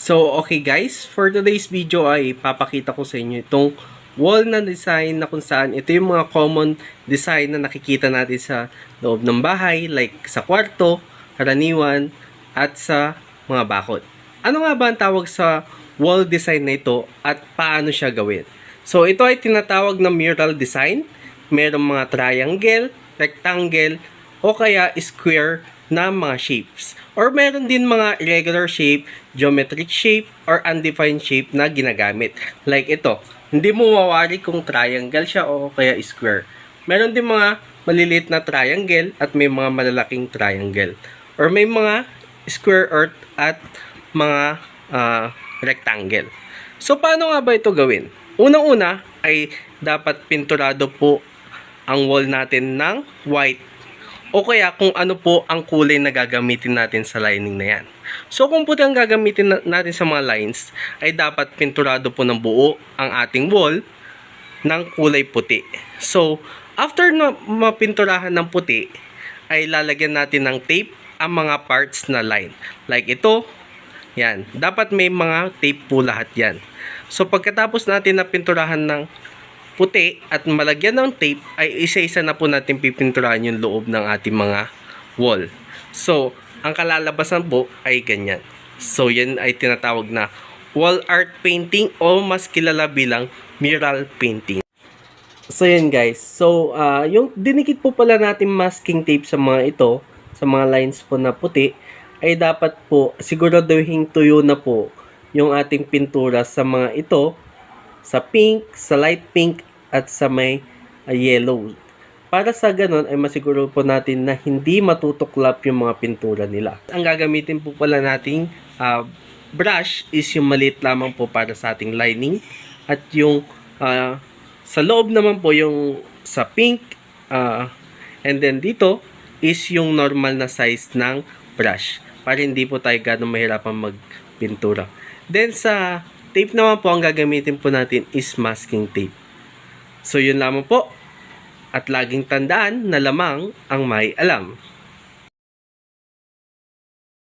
So, okay guys, for today's video ay papakita ko sa inyo itong wall na design na kung saan ito yung mga common design na nakikita natin sa loob ng bahay, like sa kwarto, karaniwan, at sa mga bakod. Ano nga ba ang tawag sa wall design na ito at paano siya gawin? So, ito ay tinatawag na mural design. Merong mga triangle, rectangle, o kaya square na mga shapes. Or meron din mga irregular shape, geometric shape, or undefined shape na ginagamit. Like ito, hindi mo mawari kung triangle siya o kaya square. Meron din mga maliliit na triangle at may mga malalaking triangle. Or may mga square at mga rectangle. So, paano nga ba ito gawin? Unang-una ay dapat pinturado po ang wall natin ng white o kaya kung ano po ang kulay na gagamitin natin sa lining na yan. So kung puti ang gagamitin natin sa mga lines, ay dapat pinturado po ng buo ang ating wall ng kulay puti. So after na mapinturahan ng puti, ay lalagyan natin ng tape ang mga parts na line. Like ito, yan. Dapat may mga tape po lahat yan. So pagkatapos natin na pinturahan ng puti at malagyan ng tape, ay isa-isa na po natin pipinturahan yung loob ng ating mga wall. So, ang kalalabasan po ay ganyan. So, yan ay tinatawag na wall art painting o mas kilala bilang mural painting. So, yan guys. So, yung dinikit po pala natin masking tape sa mga ito, sa mga lines po na puti, ay dapat po siguraduhin tuyo na po yung ating pintura sa mga ito, sa pink, sa light pink, at sa may yellow. Para sa ganun ay masiguro po natin na hindi matutuklap yung mga pintura nila. Ang gagamitin po pala nating brush is yung maliit lamang po para sa ating lining. At yung sa loob naman po yung sa pink. And then dito is yung normal na size ng brush. Para hindi po tayo ganun mahirapan magpintura. Then sa tape naman po, ang gagamitin po natin is masking tape. So, yun lamang po. At laging tandaan na lamang ang may alam.